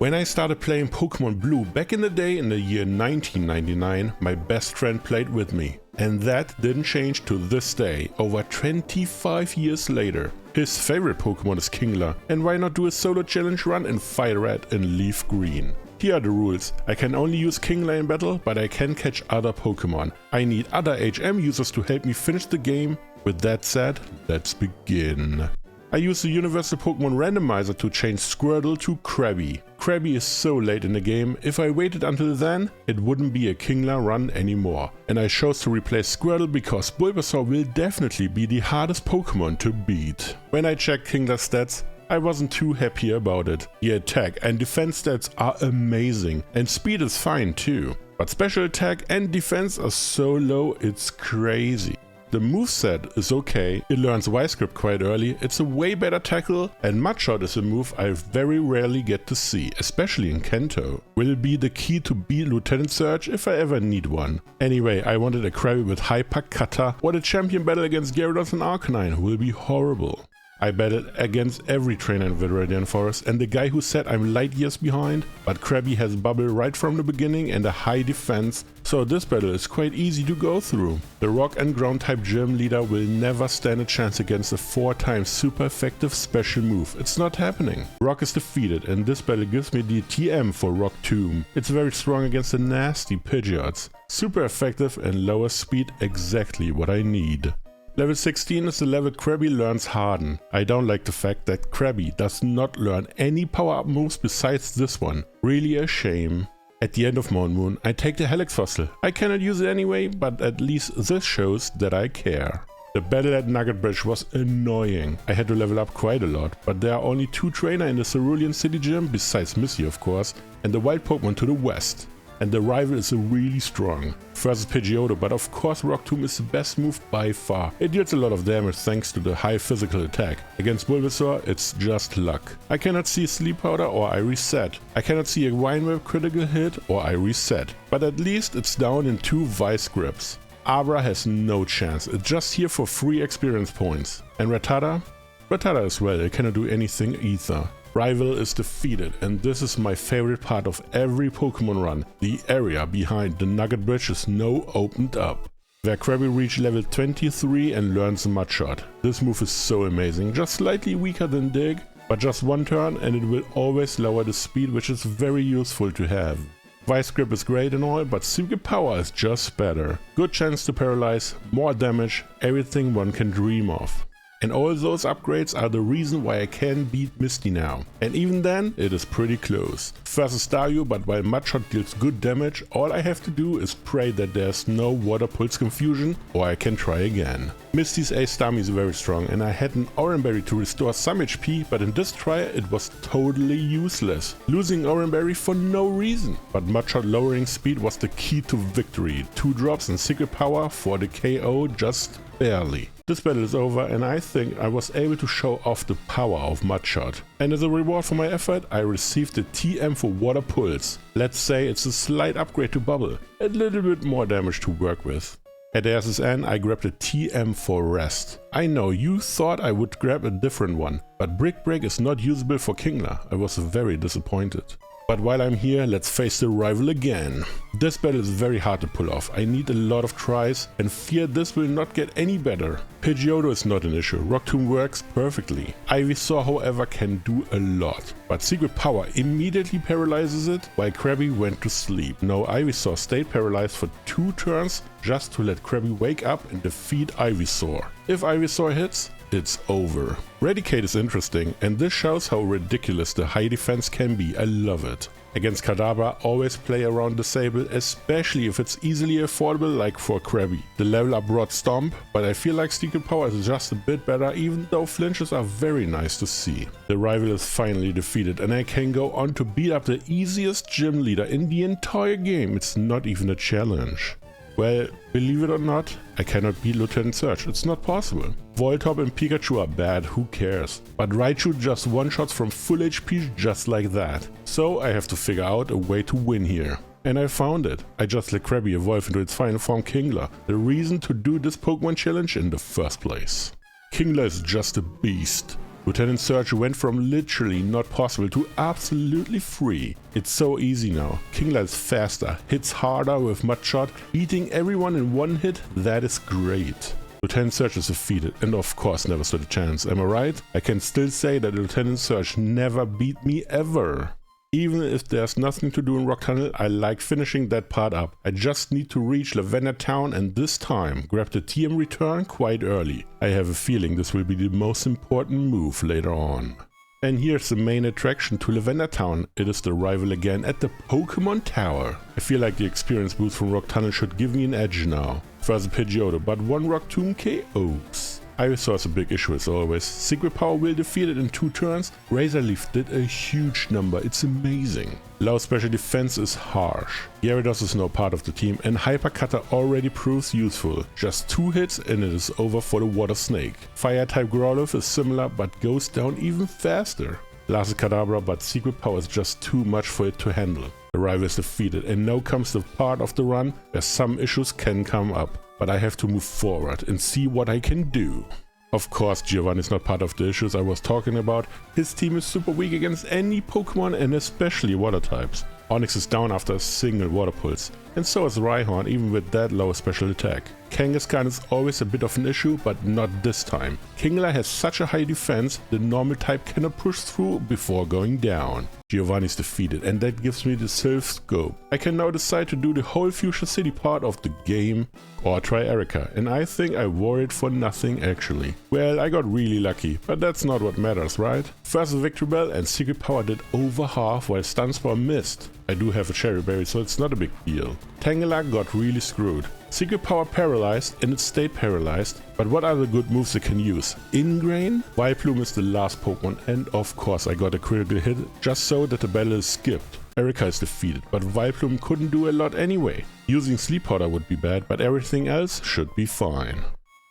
When I started playing Pokemon Blue back in the day in the year 1999, my best friend played with me. And that didn't change to this day, over 25 years later. His favorite Pokemon is Kingler, and why not do a solo challenge run in FireRed and LeafGreen? Here are the rules. I can only use Kingler in battle, but I can catch other Pokemon. I need other HM users to help me finish the game. With that said, let's begin. I use the Universal Pokemon Randomizer to change Squirtle to Krabby. Krabby is so late in the game, if I waited until then, it wouldn't be a Kingler run anymore. And I chose to replace Squirtle because Bulbasaur will definitely be the hardest Pokemon to beat. When I checked Kingler's stats, I wasn't too happy about it. The attack and defense stats are amazing, and speed is fine too. But special attack and defense are so low, it's crazy. The moveset is okay, it learns Y-Script quite early, it's a way better tackle, and Mudshot is a move I very rarely get to see, especially in Kanto. Will it be the key to beat Lieutenant Surge if I ever need one? Anyway, I wanted a Krabby with Hyper Cutter, or the champion battle against Gyarados and Arcanine will be horrible. I battled against every trainer in Viridian Forest and the guy who said I'm light years behind, but Krabby has bubble right from the beginning and a high defense, so this battle is quite easy to go through. The rock and ground type gym leader will never stand a chance against a 4x super effective special move. It's not happening. Rock is defeated and this battle gives me the TM for Rock Tomb. It's very strong against the nasty Pidgeots. Super effective and lower speed, exactly what I need. Level 16 is the level Krabby learns Harden. I don't like the fact that Krabby does not learn any power-up moves besides this one. Really a shame. At the end of Moon Moon, I take the Helix Fossil. I cannot use it anyway, but at least this shows that I care. The battle at Nugget Bridge was annoying. I had to level up quite a lot, but there are only 2 trainers in the Cerulean City Gym, besides Missy of course, and the wild Pokemon to the west. And the rival is really strong. Versus Pidgeotto, but of course Rock Tomb is the best move by far. It deals a lot of damage thanks to the high physical attack. Against Bulbasaur, it's just luck. I cannot see Sleep Powder or I reset. I cannot see a Vine Whip critical hit or I reset. But at least it's down in 2 Vice Grips. Abra has no chance, it's just here for free experience points. And Rattata? Rattata as well, it cannot do anything either. Rival is defeated, and this is my favorite part of every Pokemon run. The area behind the Nugget Bridge is now opened up. Where Krabby reached level 23 and learns Mudshot. This move is so amazing, just slightly weaker than Dig, but just one turn and it will always lower the speed, which is very useful to have. Vice Grip is great and all, but Secret Power is just better. Good chance to paralyze, more damage, everything one can dream of. And all those upgrades are the reason why I can beat Misty now. And even then, it is pretty close. Versus Staryu, but while Mudshot deals good damage, all I have to do is pray that there's no Water Pulse confusion, or I can try again. Misty's Ace Starmie is very strong, and I had an Oranberry to restore some HP, but in this try it was totally useless. Losing Oranberry for no reason. But Mudshot lowering speed was the key to victory. 2 drops and Secret Power for the KO just barely. This battle is over and I think I was able to show off the power of Mudshot. And as a reward for my effort, I received the TM for Water Pulse. Let's say it's a slight upgrade to Bubble, a little bit more damage to work with. At SSN I grabbed a TM for Rest. I know you thought I would grab a different one, but Brick Break is not usable for Kingler. I was very disappointed. But while I'm here, let's face the rival again. This battle is very hard to pull off. I need a lot of tries and fear this will not get any better. Pidgeotto is not an issue, Rock Tomb works perfectly. Ivysaur however can do a lot, but Secret Power immediately paralyzes it while Krabby went to sleep. No, Ivysaur stayed paralyzed for 2 turns just to let Krabby wake up and defeat Ivysaur. If Ivysaur hits, it's over. Raticate is interesting, and this shows how ridiculous the high defense can be. I love it. Against Kadabra, always play around Disable, especially if it's easily affordable like for Krabby. The level up brought Stomp, but I feel like Secret Power is just a bit better even though flinches are very nice to see. The rival is finally defeated and I can go on to beat up the easiest gym leader in the entire game. It's not even a challenge. Well, believe it or not, I cannot beat Lieutenant Surge, it's not possible. Voltorb and Pikachu are bad, who cares? But Raichu just one-shots from full HP just like that. So I have to figure out a way to win here. And I found it. I just let Krabby evolve into its final form Kingler, the reason to do this Pokemon challenge in the first place. Kingler is just a beast. Lieutenant Surge went from literally not possible to absolutely free. It's so easy now. Kingler is faster, hits harder with mud shot, beating everyone in one hit. That is great. Lieutenant Surge is defeated and of course never stood a chance, am I right? I can still say that Lieutenant Surge never beat me ever. Even if there's nothing to do in Rock Tunnel, I like finishing that part up. I just need to reach Lavender Town and this time grab the TM return quite early. I have a feeling this will be the most important move later on. And here's the main attraction to Lavender Town. It is the arrival again at the Pokemon Tower. I feel like the experience boost from Rock Tunnel should give me an edge now. First a Pidgeotto, but one Rock Tomb KOs. Ivysaur is a big issue as always. Secret Power will defeat it in 2 turns. Razor Leaf did a huge number, it's amazing. Low special defense is harsh. Gyarados is now part of the team and Hyper Cutter already proves useful. Just 2 hits and it is over for the Water Snake. Fire type Growlithe is similar but goes down even faster. Last is Kadabra, but Secret Power is just too much for it to handle. The rival is defeated and now comes the part of the run where some issues can come up. But I have to move forward and see what I can do. Of course, Giovanni is not part of the issues I was talking about. His team is super weak against any Pokemon and especially water types. Onix is down after a single water pulse, and so is Rhyhorn even with that low special attack. Kangaskhan is always a bit of an issue, but not this time. Kingler has such a high defense, the normal type cannot push through before going down. Giovanni is defeated and that gives me the safe scope. I can now decide to do the whole Fuchsia City part of the game or try Erica, and I think I worried for nothing actually. Well, I got really lucky, but that's not what matters, right? First Victory Bell and Secret Power did over half while Stun Spore missed. I do have a Cherry Berry, so it's not a big deal. Tangela got really screwed. Secret Power paralyzed and it stayed paralyzed, but what are the good moves it can use? Ingrain? Vileplume is the last Pokemon and of course I got a critical hit just so that the battle is skipped. Erica is defeated, but Vileplume couldn't do a lot anyway. Using Sleep Powder would be bad, but everything else should be fine.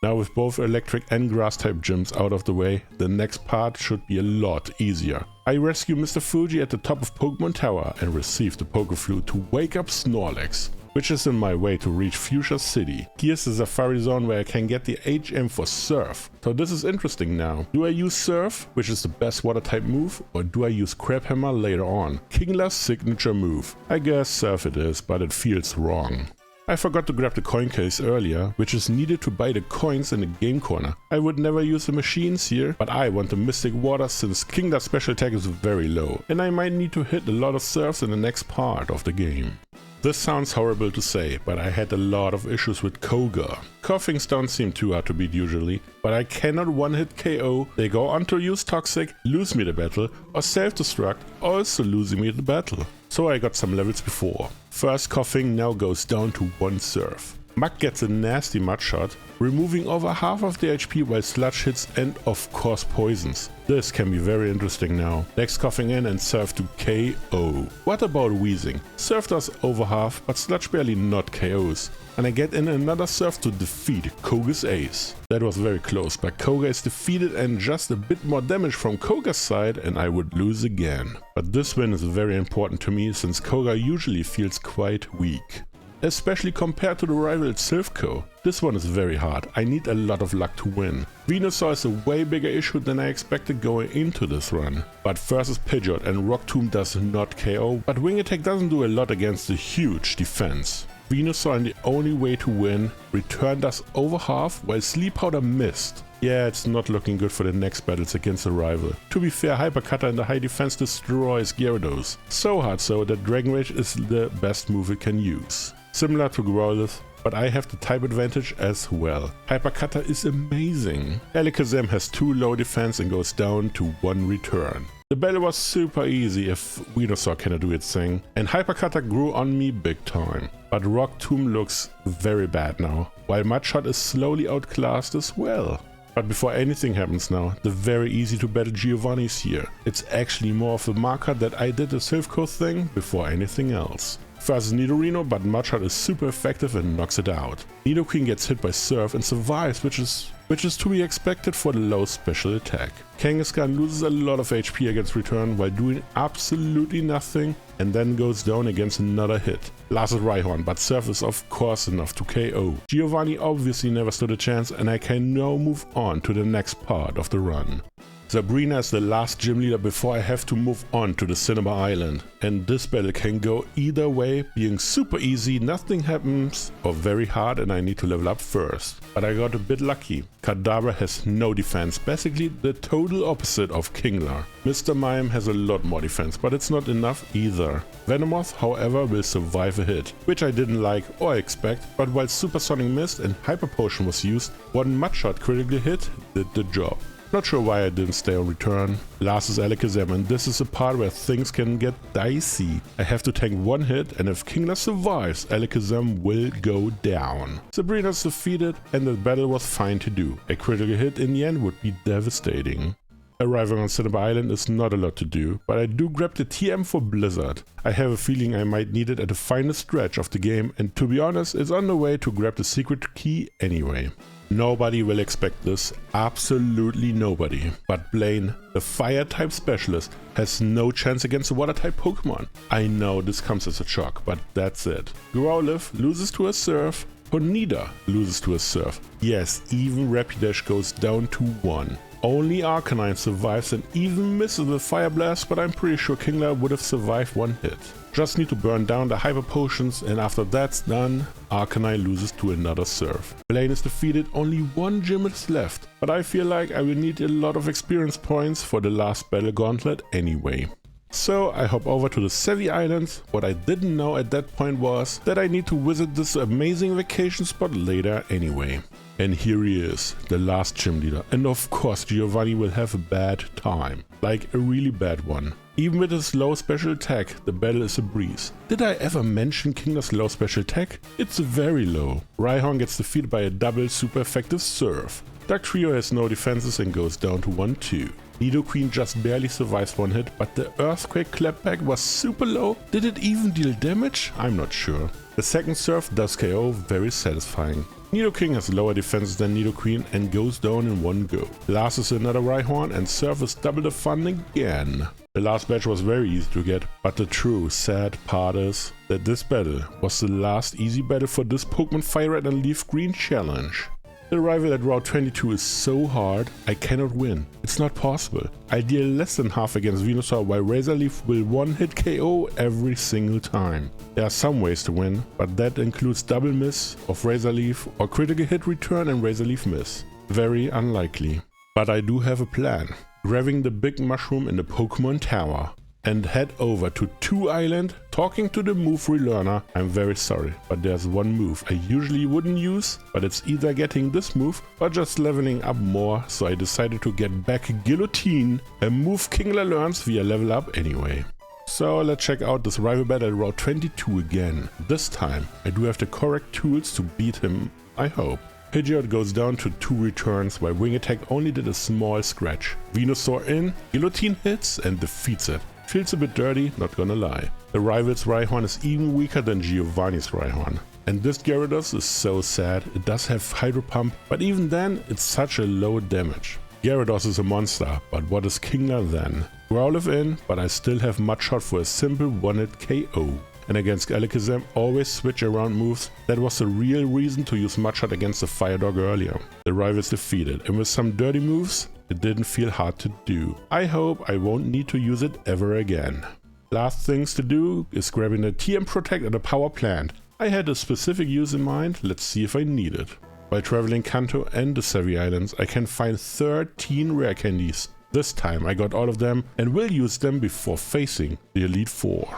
Now with both electric and grass type gyms out of the way, the next part should be a lot easier. I rescue Mr. Fuji at the top of Pokemon Tower and receive the Pokeflute to wake up Snorlax, which is in my way to reach Fuchsia City. Here's the Safari Zone where I can get the HM for Surf. So this is interesting now. Do I use Surf, which is the best water type move, or do I use Crab Hammer later on? Kingler's signature move. I guess Surf it is, but it feels wrong. I forgot to grab the coin case earlier, which is needed to buy the coins in the game corner. I would never use the machines here, but I want the Mystic Water since Kingler's special attack is very low, and I might need to hit a lot of surfs in the next part of the game. This sounds horrible to say, but I had a lot of issues with Koga. Coughings don't seem too hard to beat usually, but I cannot one-hit KO, they go on to use Toxic, lose me the battle, or self-destruct, also losing me the battle. So I got some levels before. First Coughing now goes down to 1 surf. Muk gets a nasty mud shot, removing over half of the HP while Sludge hits and of course poisons. This can be very interesting now. Next Coughing in and Surf to KO. What about Wheezing? Surf does over half, but Sludge barely not KOs. And I get in another Surf to defeat Koga's ace. That was very close, but Koga is defeated and just a bit more damage from Koga's side and I would lose again. But this win is very important to me since Koga usually feels quite weak. Especially compared to the rival Silphco. This one is very hard, I need a lot of luck to win. Venusaur is a way bigger issue than I expected going into this run. But first is Pidgeot and Rock Tomb does not KO, but Wing Attack doesn't do a lot against the huge defense. Venusaur in the only way to win, Return does over half while Sleep Powder missed. Yeah, it's not looking good for the next battles against the rival. To be fair, Hyper Cutter in the high defense destroys Gyarados. So hard so that Dragon Rage is the best move it can use. Similar to Growlithe, but I have the type advantage as well. Hyper Cutter is amazing. Alakazam has 2 low defense and goes down to 1 return. The battle was super easy if Venusaur cannot do its thing, and Hyper Cutter grew on me big time. But Rock Tomb looks very bad now, while Mudshot is slowly outclassed as well. But before anything happens now, the very easy to battle Giovanni is here. It's actually more of a marker that I did the Silphco thing before anything else. First is Nidorino, but Mudshot is super effective and knocks it out. Nidoqueen gets hit by Surf and survives, which is to be expected for the low special attack. Kangaskhan loses a lot of HP against Return while doing absolutely nothing and then goes down against another hit. Last is Rhyhorn, but Surf is of course enough to KO. Giovanni obviously never stood a chance and I can now move on to the next part of the run. Sabrina is the last gym leader before I have to move on to the Cinema Island, and this battle can go either way, being super easy, nothing happens, or very hard and I need to level up first. But I got a bit lucky. Kadabra has no defense, basically the total opposite of Kingler. Mr. Mime has a lot more defense, but it's not enough either. Venomoth, however, will survive a hit, which I didn't like or expect, but while Supersonic Mist and Hyper Potion was used, one Mudshot critically hit did the job. Not sure why I didn't stay on return. Last is Alakazam, and this is the part where things can get dicey. I have to tank one hit, and if Kingler survives, Alakazam will go down. Sabrina's defeated, and the battle was fine to do. A critical hit in the end would be devastating. Arriving on Cinema Island is not a lot to do, but I do grab the TM for Blizzard. I have a feeling I might need it at the final stretch of the game, and to be honest, it's on the way to grab the secret key anyway. Nobody will expect this, absolutely nobody. But Blaine, the fire-type specialist, has no chance against a water-type Pokemon. I know this comes as a shock, but that's it. Growlithe loses to a Surf, Honida loses to a Surf. Yes, even Rapidash goes down to 1. Only Arcanine survives and even misses the Fire Blast, but I'm pretty sure Kingler would have survived one hit. Just need to burn down the Hyper Potions, and after that's done, Arcanine loses to another Surf. Blaine is defeated, only one gym is left, but I feel like I will need a lot of experience points for the last battle gauntlet anyway. So I hop over to the Savvy Islands. What I didn't know at that point was that I need to visit this amazing vacation spot later anyway. And here he is, the last gym leader, and of course Giovanni will have a bad time, like a really bad one. Even with his low special attack, the battle is a breeze. Did I ever mention Kingler's low special attack? It's very low. Rhyhorn gets defeated by a double super effective Surf. Dugtrio has no defenses and goes down to 1-2. Nidoqueen just barely survives one hit, but the Earthquake clapback was super low. Did it even deal damage? I'm not sure. The second Surf does KO, very satisfying. Nidoking has lower defenses than Nidoqueen and goes down in one go. Last is another Rhyhorn and Surf is double the fun again. The last batch was very easy to get, but the true sad part is that this battle was the last easy battle for this Pokemon FireRed and LeafGreen challenge. The rival at Route 22 is so hard, I cannot win. It's not possible. I deal less than half against Venusaur, while Razor Leaf will one-hit KO every single time. There are some ways to win, but that includes double miss of Razor Leaf or critical hit return and Razor Leaf miss. Very unlikely. But I do have a plan. Grabbing the big mushroom in the Pokemon Tower and head over to 2 Island, talking to the move relearner. I'm very sorry, but there's one move I usually wouldn't use, but it's either getting this move or just leveling up more, so I decided to get back Guillotine, a move Kingler learns via level up anyway. So let's check out this rival battle at Route 22 again. This time I do have the correct tools to beat him, I hope. Pidgeot goes down to 2 returns, while Wing Attack only did a small scratch. Venusaur in, Guillotine hits and defeats it. Feels a bit dirty, not gonna lie. The rival's Rhyhorn is even weaker than Giovanni's Rhyhorn. And this Gyarados is so sad. It does have Hydro Pump, but even then it's such a low damage. Gyarados is a monster, but what is Kingler then? Growlithe in, but I still have Mudshot for a simple one-hit KO. And against Alakazam, always switch around moves. That was the real reason to use Mudshot against the Fire Dog earlier. The rival is defeated, and with some dirty moves, it didn't feel hard to do. I hope I won't need to use it ever again. Last things to do is grabbing the TM Protect at a power plant. I had a specific use in mind, let's see if I need it. While traveling Kanto and the Savvy Islands, I can find 13 rare candies. This time I got all of them and will use them before facing the Elite Four.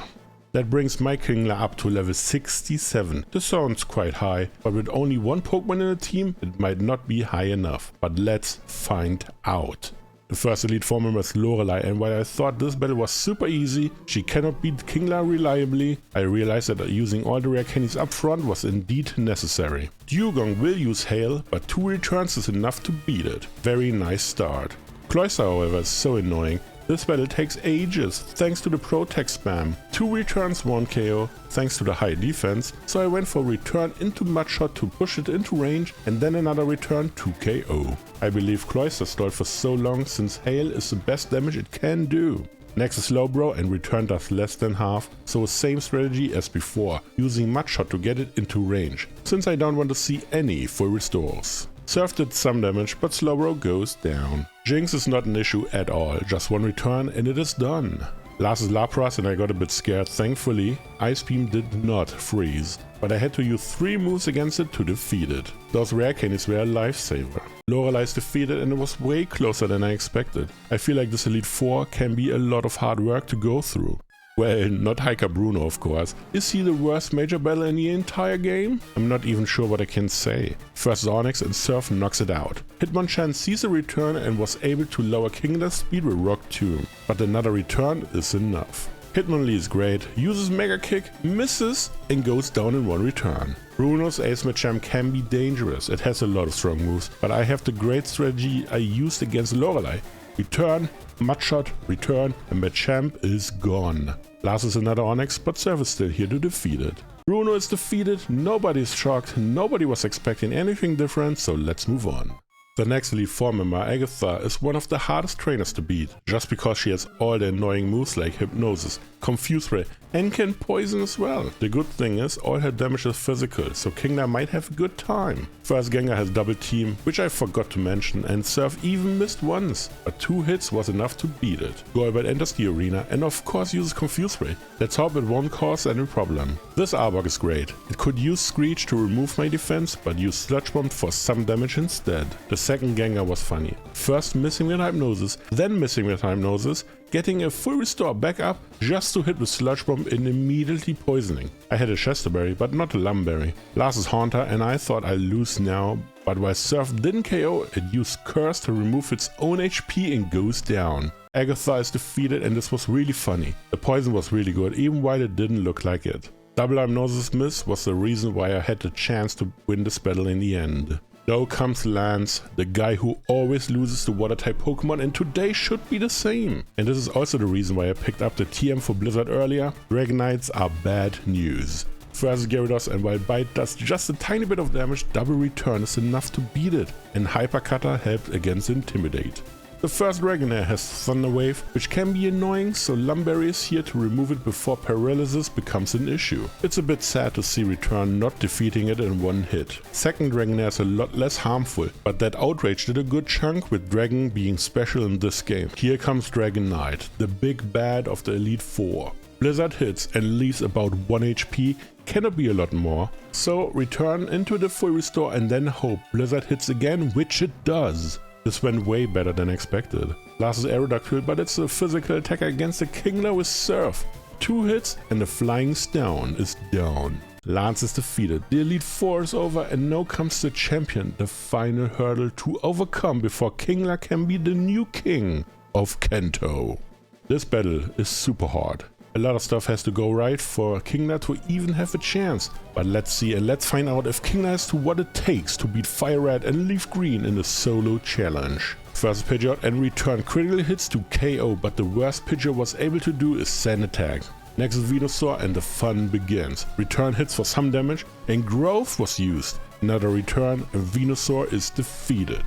That brings my Kingler up to level 67. This sounds quite high, but with only one Pokemon in the team, it might not be high enough. But let's find out. The first Elite Four member is Lorelei, and while I thought this battle was super easy, she cannot beat Kingler reliably, I realized that using all the rare candies up front was indeed necessary. Dugong will use Hail, but 2 returns is enough to beat it. Very nice start. Cloyster, however, is so annoying. This battle takes ages, thanks to the Protect spam. 2 returns, 1 KO, thanks to the high defense, so I went for return into Mudshot to push it into range, and then another return, 2 KO. I believe Cloyster stalled for so long since Hail is the best damage it can do. Next is Slowbro, and return does less than half, so same strategy as before, using Mudshot to get it into range, since I don't want to see any full restores. Surf did some damage, but Slowbro goes down. Jinx is not an issue at all, just one return and it is done. Last is Lapras and I got a bit scared. Thankfully, Ice Beam did not freeze, but I had to use 3 moves against it to defeat it. Those rare candies were a lifesaver. Lorelei is defeated and it was way closer than I expected. I feel like this Elite Four can be a lot of hard work to go through. Well, not Hiker Bruno of course. Is he the worst major battle in the entire game? I'm not even sure what I can say. First Onyx and Surf knocks it out. Hitmonchan sees a return and was able to lower Kingler's speed with Rock Tomb, but another return is enough. Hitmonlee is great, uses Mega Kick, misses and goes down in one return. Bruno's Ace Machamp can be dangerous, it has a lot of strong moves, but I have the great strategy I used against Lorelei. Return, Mudshot, return, and Machamp is gone. Last is another Onyx, but Surf is still here to defeat it. Bruno is defeated, nobody is shocked, nobody was expecting anything different, so let's move on. The next Elite Four member, Agatha, is one of the hardest trainers to beat, just because she has all the annoying moves like Hypnosis, Confuse Ray, and can poison as well. The good thing is, all her damage is physical, so Kingler might have a good time. First Gengar has Double Team, which I forgot to mention, and Surf even missed once, but 2 hits was enough to beat it. Golbat enters the arena and of course uses Confuse Ray. Let's hope it won't cause any problem. This Arbok is great. It could use Screech to remove my defense, but use Sludge Bomb for some damage instead. The second Gengar was funny. First missing with Hypnosis, then missing with Hypnosis, getting a full restore back up just to hit with Sludge Bomb and immediately poisoning. I had a Chesterberry, but not a Lumberry. Last is Haunter and I thought I'd lose now, but while Surf didn't KO, it used Curse to remove its own HP and goes down. Agatha is defeated and this was really funny. The poison was really good, even while it didn't look like it. Double Hypnosis miss was the reason why I had the chance to win this battle in the end. Now comes Lance, the guy who always loses to water-type Pokemon, and today should be the same. And this is also the reason why I picked up the TM for Blizzard earlier. Dragonites are bad news. First Gyarados, and while Bite does just a tiny bit of damage, double return is enough to beat it, and Hyper Cutter helped against Intimidate. The first Dragonair has Thunder Wave, which can be annoying, so Lumberry is here to remove it before Paralysis becomes an issue. It's a bit sad to see Return not defeating it in one hit. Second Dragonair is a lot less harmful, but that Outrage did a good chunk with Dragon being special in this game. Here comes Dragonite, the big bad of the Elite Four. Blizzard hits and leaves about 1 HP, cannot be a lot more. So return into the full restore and then hope Blizzard hits again, which it does. This went way better than expected. Last is Aerodactyl, but it's a physical attack against the Kingler with Surf. 2 hits and the Flying Stone is down. Lance is defeated, the Elite Four is over and now comes the champion, the final hurdle to overcome before Kingler can be the new king of Kanto. This battle is super hard. A lot of stuff has to go right for Kingler to even have a chance. But let's see and let's find out if Kingler has to what it takes to beat FireRed and LeafGreen in a solo challenge. First Pidgeot and return critical hits to KO, but the worst Pidgeot was able to do is Sand Attack. Next is Venusaur and the fun begins. Return hits for some damage and Growth was used. Another return and Venusaur is defeated.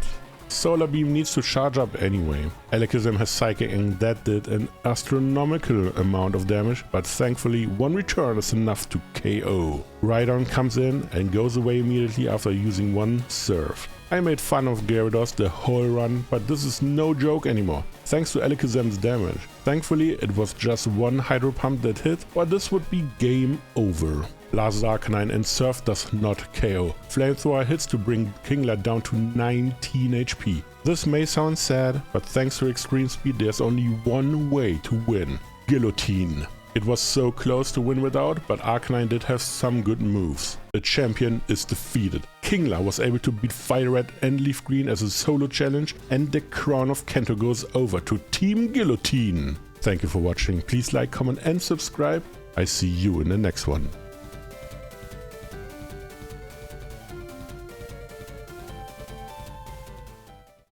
Solar Beam needs to charge up anyway. Alakazam has Psychic and that did an astronomical amount of damage, but thankfully one return is enough to KO. Rhydon comes in and goes away immediately after using one Surf. I made fun of Gyarados the whole run, but this is no joke anymore, thanks to Alakazam's damage. Thankfully it was just one Hydro Pump that hit, or this would be game over. Last is Arcanine and Surf does not KO. Flamethrower hits to bring Kingler down to 19 HP. This may sound sad, but thanks to extreme speed there's only one way to win. Guillotine. It was so close to win without, but Arcanine did have some good moves. The champion is defeated. Kingler was able to beat FireRed and LeafGreen as a solo challenge, and the crown of Kanto goes over to Team Guillotine. Thank you for watching. Please like, comment and subscribe. I see you in the next one.